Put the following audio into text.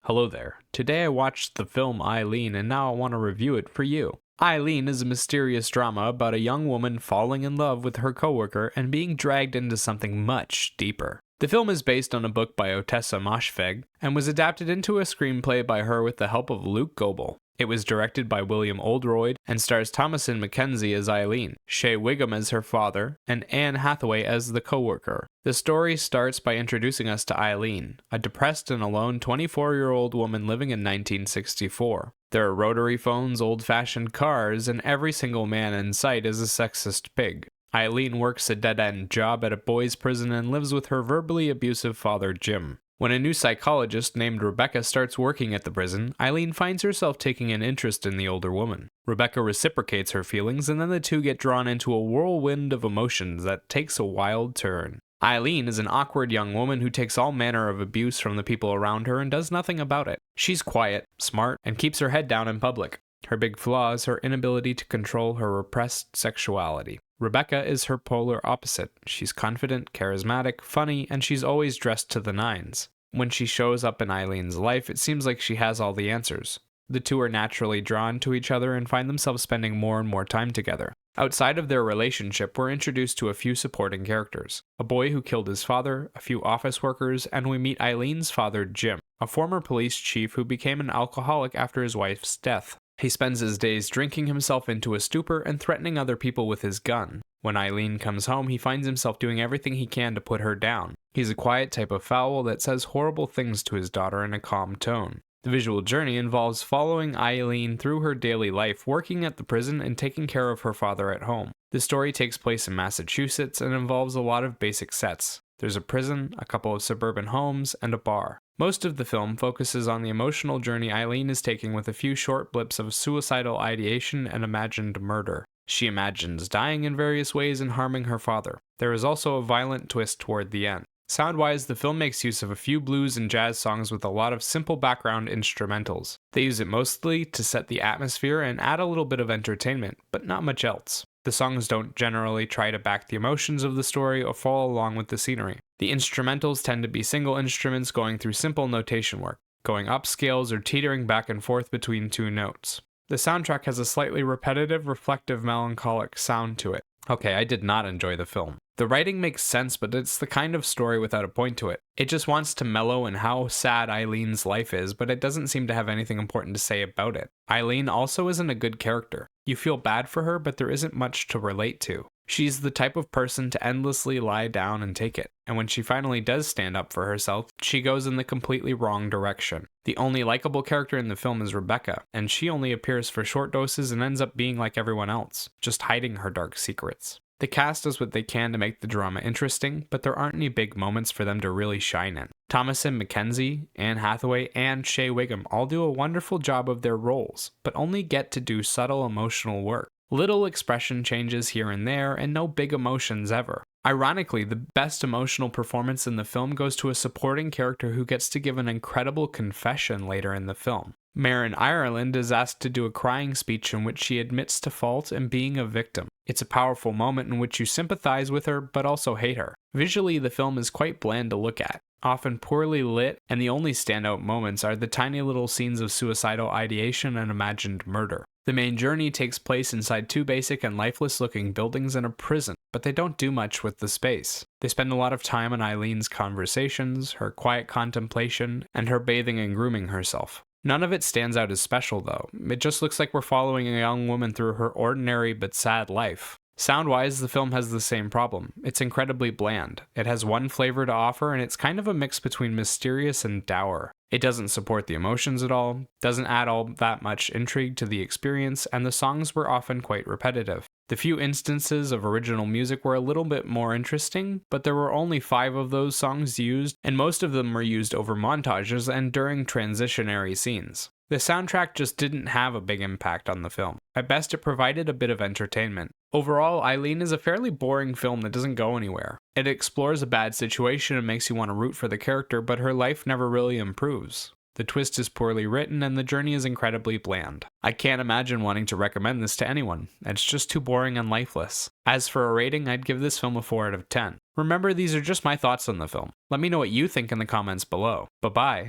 Hello there. Today I watched the film Eileen and now I want to review it for you. Eileen is a mysterious drama about a young woman falling in love with her coworker and being dragged into something much deeper. The film is based on a book by Otessa Moshfegh and was adapted into a screenplay by her with the help of Luke Goebel. It was directed by William Oldroyd and stars Thomasin McKenzie as Eileen, Shea Whigham as her father, and Anne Hathaway as the coworker. The story starts by introducing us to Eileen, a depressed and alone 24-year-old woman living in 1964. There are rotary phones, old-fashioned cars, and every single man in sight is a sexist pig. Eileen works a dead-end job at a boys' prison and lives with her verbally abusive father, Jim. When a new psychologist named Rebecca starts working at the prison, Eileen finds herself taking an interest in the older woman. Rebecca reciprocates her feelings, and then the two get drawn into a whirlwind of emotions that takes a wild turn. Eileen is an awkward young woman who takes all manner of abuse from the people around her and does nothing about it. She's quiet, smart, and keeps her head down in public. Her big flaw is her inability to control her repressed sexuality. Rebecca is her polar opposite. She's confident, charismatic, funny, and she's always dressed to the nines. When she shows up in Eileen's life, it seems like she has all the answers. The two are naturally drawn to each other and find themselves spending more and more time together. Outside of their relationship, we're introduced to a few supporting characters. A boy who killed his father, a few office workers, and we meet Eileen's father, Jim, a former police chief who became an alcoholic after his wife's death. He spends his days drinking himself into a stupor and threatening other people with his gun. When Eileen comes home, he finds himself doing everything he can to put her down. He's a quiet type of fowl that says horrible things to his daughter in a calm tone. The visual journey involves following Eileen through her daily life, working at the prison and taking care of her father at home. The story takes place in Massachusetts and involves a lot of basic sets. There's a prison, a couple of suburban homes, and a bar. Most of the film focuses on the emotional journey Eileen is taking with a few short blips of suicidal ideation and imagined murder. She imagines dying in various ways and harming her father. There is also a violent twist toward the end. Sound-wise, the film makes use of a few blues and jazz songs with a lot of simple background instrumentals. They use it mostly to set the atmosphere and add a little bit of entertainment, but not much else. The songs don't generally try to back the emotions of the story or follow along with the scenery. The instrumentals tend to be single instruments going through simple notation work, going up scales or teetering back and forth between two notes. The soundtrack has a slightly repetitive, reflective, melancholic sound to it. Okay, I did not enjoy the film. The writing makes sense, but it's the kind of story without a point to it. It just wants to mellow in how sad Eileen's life is, but it doesn't seem to have anything important to say about it. Eileen also isn't a good character. You feel bad for her, but there isn't much to relate to. She's the type of person to endlessly lie down and take it, and when she finally does stand up for herself, she goes in the completely wrong direction. The only likable character in the film is Rebecca, and she only appears for short doses and ends up being like everyone else, just hiding her dark secrets. The cast does what they can to make the drama interesting, but there aren't any big moments for them to really shine in. Thomasin McKenzie, Anne Hathaway, and Shea Whigham all do a wonderful job of their roles, but only get to do subtle emotional work. Little expression changes here and there, and no big emotions ever. Ironically, the best emotional performance in the film goes to a supporting character who gets to give an incredible confession later in the film. Marin Ireland is asked to do a crying speech in which she admits to fault and being a victim. It's a powerful moment in which you sympathize with her, but also hate her. Visually, the film is quite bland to look at, often poorly lit, and the only standout moments are the tiny little scenes of suicidal ideation and imagined murder. The main journey takes place inside two basic and lifeless-looking buildings and a prison, but they don't do much with the space. They spend a lot of time on Eileen's conversations, her quiet contemplation, and her bathing and grooming herself. None of it stands out as special, though. It just looks like we're following a young woman through her ordinary but sad life. Sound-wise, the film has the same problem. It's incredibly bland. It has one flavor to offer, and it's kind of a mix between mysterious and dour. It doesn't support the emotions at all, doesn't add all that much intrigue to the experience, and the songs were often quite repetitive. The few instances of original music were a little bit more interesting, but there were only 5 of those songs used, and most of them were used over montages and during transitionary scenes. The soundtrack just didn't have a big impact on the film. At best, it provided a bit of entertainment. Overall, Eileen is a fairly boring film that doesn't go anywhere. It explores a bad situation and makes you want to root for the character, but her life never really improves. The twist is poorly written and the journey is incredibly bland. I can't imagine wanting to recommend this to anyone. It's just too boring and lifeless. As for a rating, I'd give this film a 4 out of 10. Remember, these are just my thoughts on the film. Let me know what you think in the comments below. Bye-bye.